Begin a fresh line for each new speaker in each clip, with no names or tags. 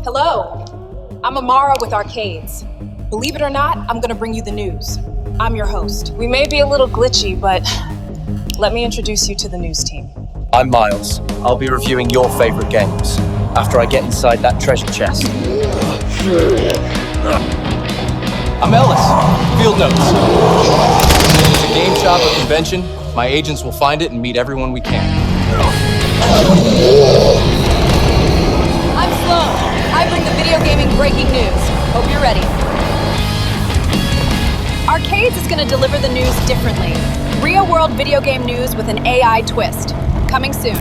Hello, I'm Amara with Rkaydz. Believe it or not, I'm gonna bring you the news. I'm your host. We may be a little glitchy, but let me introduce you to the news team.
I'm Miles. I'll be reviewing your favorite games after I get inside that treasure chest. I'm Ellis. Field notes. If it's a game shop or convention, my agents will find it and meet everyone we can.
I'm Sloan. I bring the video gaming breaking news. Hope you're ready. Rkaydz is going to deliver the news differently. Real-world video game news with an AI twist. Coming soon.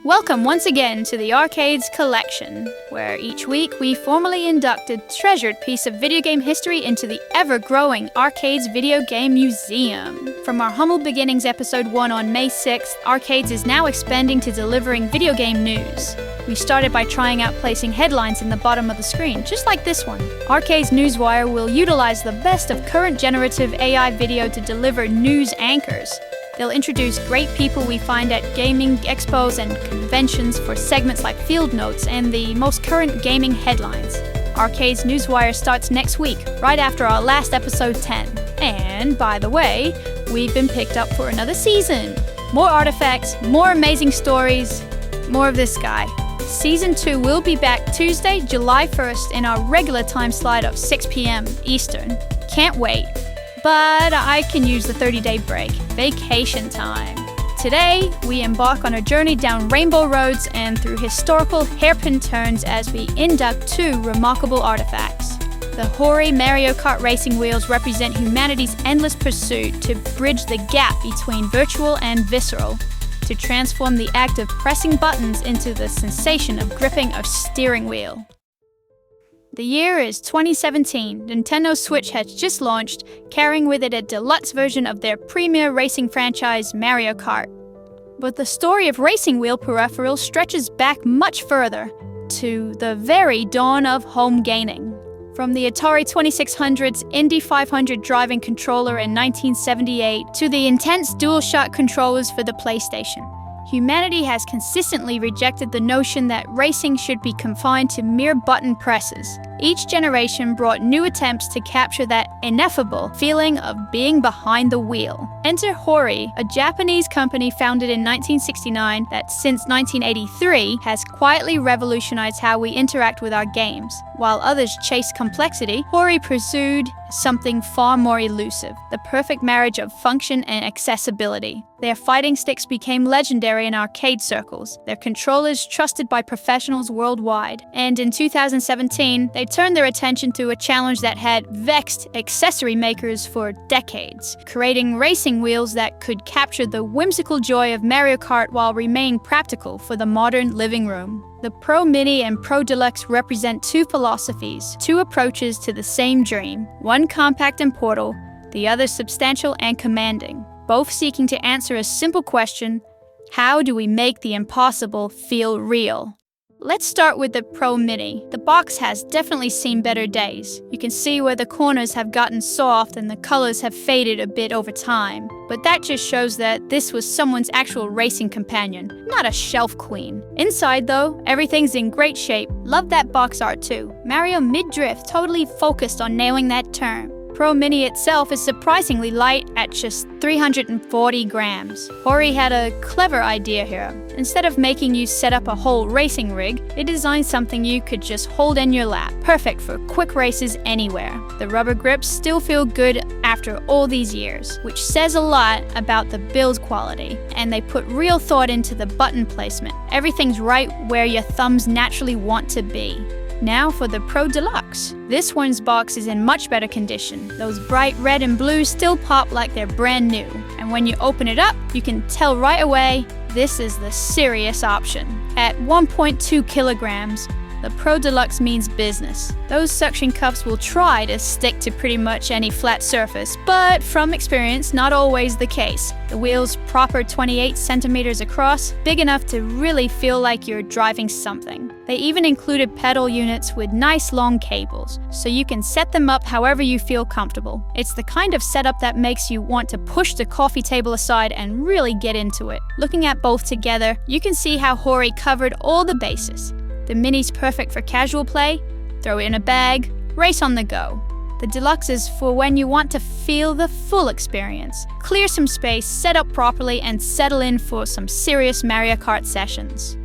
Welcome once again to the Rkaydz Collection, where each week we formally induct a treasured piece of video game history into the ever-growing Rkaydz Video Game Museum. From our humble beginnings episode 1 on May 6th, Rkaydz is now expanding to delivering video game news. We started by trying out placing headlines in the bottom of the screen, just like this one. Rkaydz Newswire will utilize the best of current generative AI video to deliver news anchors. They'll introduce great people we find at gaming expos and conventions for segments like field notes and the most current gaming headlines. Rkaydz Newswire starts next week, right after our last episode 10. And, by the way, we've been picked up for another season. More artifacts, more amazing stories, more of this guy. Season 2 will be back Tuesday, July 1st in our regular time slot of 6 p.m. Eastern. Can't wait. But I can use the 30-day break. Vacation time. Today, we embark on a journey down rainbow roads and through historical hairpin turns as we induct 2 remarkable artifacts. The Hori Mario Kart racing wheels represent humanity's endless pursuit to bridge the gap between virtual and visceral, to transform the act of pressing buttons into the sensation of gripping a steering wheel. The year is 2017. Nintendo Switch has just launched, carrying with it a deluxe version of their premier racing franchise, Mario Kart. But the story of racing wheel peripherals stretches back much further, to the very dawn of home gaming. From the Atari 2600's Indy 500 driving controller in 1978 to the intense DualShock controllers for the PlayStation. Humanity has consistently rejected the notion that racing should be confined to mere button presses. Each generation brought new attempts to capture that ineffable feeling of being behind the wheel. Enter Hori, a Japanese company founded in 1969 that since 1983 has quietly revolutionized how we interact with our games. While others chase complexity, Hori pursued something far more elusive, the perfect marriage of function and accessibility. Their fighting sticks became legendary in arcade circles, their controllers trusted by professionals worldwide. And in 2017, they turned their attention to a challenge that had vexed accessory makers for decades, creating racing wheels that could capture the whimsical joy of Mario Kart while remaining practical for the modern living room. The Pro Mini and Pro Deluxe represent 2 philosophies, 2 approaches to the same dream, one compact and portal, the other substantial and commanding, both seeking to answer a simple question: how do we make the impossible feel real? Let's start with the Pro Mini. The box has definitely seen better days. You can see where the corners have gotten soft and the colors have faded a bit over time. But that just shows that this was someone's actual racing companion, not a shelf queen. Inside though, everything's in great shape. Love that box art too. Mario mid-drift, totally focused on nailing that turn. Pro Mini itself is surprisingly light at just 340 grams. Hori had a clever idea here. Instead of making you set up a whole racing rig, they designed something you could just hold in your lap, perfect for quick races anywhere. The rubber grips still feel good after all these years, which says a lot about the build quality, and they put real thought into the button placement. Everything's right where your thumbs naturally want to be. Now for the Pro Deluxe. This one's box is in much better condition. Those bright red and blue still pop like they're brand new. And when you open it up, you can tell right away this is the serious option. At 1.2 kilograms, the Pro Deluxe means business. Those suction cups will try to stick to pretty much any flat surface, but from experience, not always the case. The wheel's proper 28 centimeters across, big enough to really feel like you're driving something. They even included pedal units with nice long cables, so you can set them up however you feel comfortable. It's the kind of setup that makes you want to push the coffee table aside and really get into it. Looking at both together, you can see how Hori covered all the bases. The Mini's perfect for casual play, throw it in a bag, race on the go. The Deluxe is for when you want to feel the full experience. Clear some space, set up properly, and settle in for some serious Mario Kart sessions.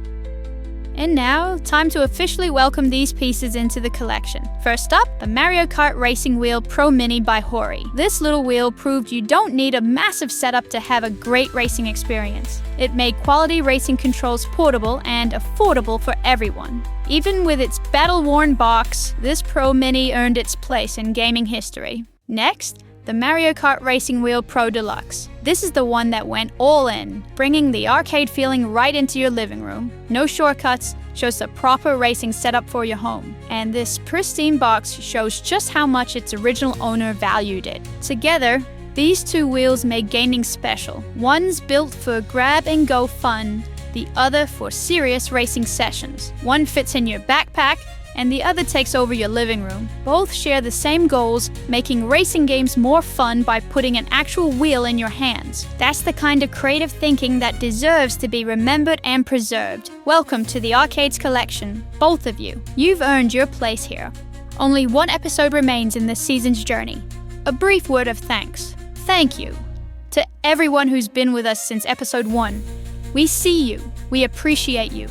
And now, time to officially welcome these pieces into the collection. First up, the Mario Kart Racing Wheel Pro Mini by Hori. This little wheel proved you don't need a massive setup to have a great racing experience. It made quality racing controls portable and affordable for everyone. Even with its battle-worn box, this Pro Mini earned its place in gaming history. Next, the Mario Kart Racing Wheel Pro Deluxe. This is the one that went all in, bringing the arcade feeling right into your living room. No shortcuts, shows a proper racing setup for your home. And this pristine box shows just how much its original owner valued it. Together, these two wheels make gaming special. One's built for grab-and-go fun, the other for serious racing sessions. One fits in your backpack, and the other takes over your living room. Both share the same goals, making racing games more fun by putting an actual wheel in your hands. That's the kind of creative thinking that deserves to be remembered and preserved. Welcome to the Rkaydz collection, both of you. You've earned your place here. Only one episode remains in this season's journey. A brief word of thanks. Thank you to everyone who's been with us since episode 1. We see you, we appreciate you,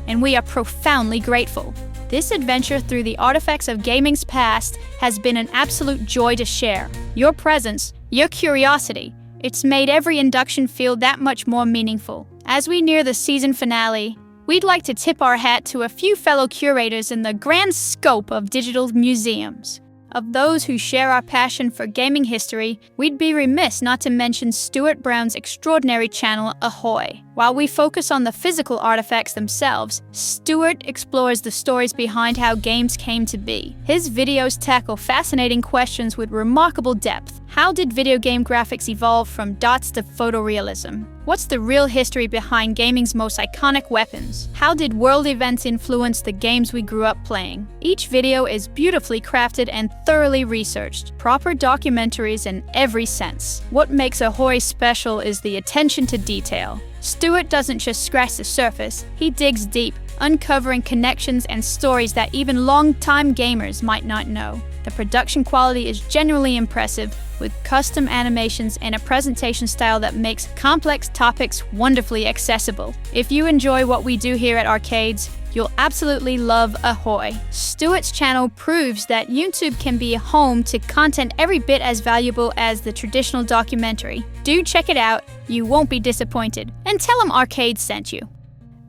and we are profoundly grateful. This adventure through the artifacts of gaming's past has been an absolute joy to share. Your presence, your curiosity, it's made every induction feel that much more meaningful. As we near the season finale, we'd like to tip our hat to a few fellow curators in the grand scope of digital museums. Of those who share our passion for gaming history, we'd be remiss not to mention Stuart Brown's extraordinary channel, Ahoy. While we focus on the physical artifacts themselves, Stuart explores the stories behind how games came to be. His videos tackle fascinating questions with remarkable depth. How did video game graphics evolve from dots to photorealism? What's the real history behind gaming's most iconic weapons? How did world events influence the games we grew up playing? Each video is beautifully crafted and thoroughly researched. Proper documentaries in every sense. What makes Hori special is the attention to detail. Stuart doesn't just scratch the surface, he digs deep, uncovering connections and stories that even long-time gamers might not know. The production quality is genuinely impressive, with custom animations and a presentation style that makes complex topics wonderfully accessible. If you enjoy what we do here at Rkaydz, you'll absolutely love Ahoy. Stuart's channel proves that YouTube can be a home to content every bit as valuable as the traditional documentary. Do check it out, you won't be disappointed. And tell him Rkaydz sent you.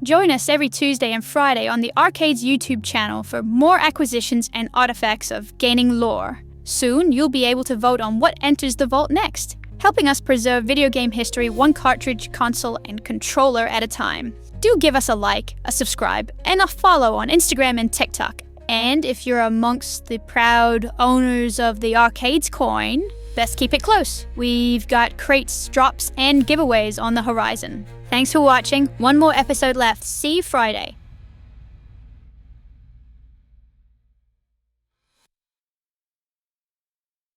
Join us every Tuesday and Friday on the Rkaydz YouTube channel for more acquisitions and artifacts of gaining lore. Soon, you'll be able to vote on what enters the vault next, helping us preserve video game history one cartridge, console, and controller at a time. Do give us a like, a subscribe, and a follow on Instagram and TikTok. And if you're amongst the proud owners of the Rkaydz coin, best keep it close. We've got crates, drops, and giveaways on the horizon. Thanks for watching. One more episode left. See you Friday.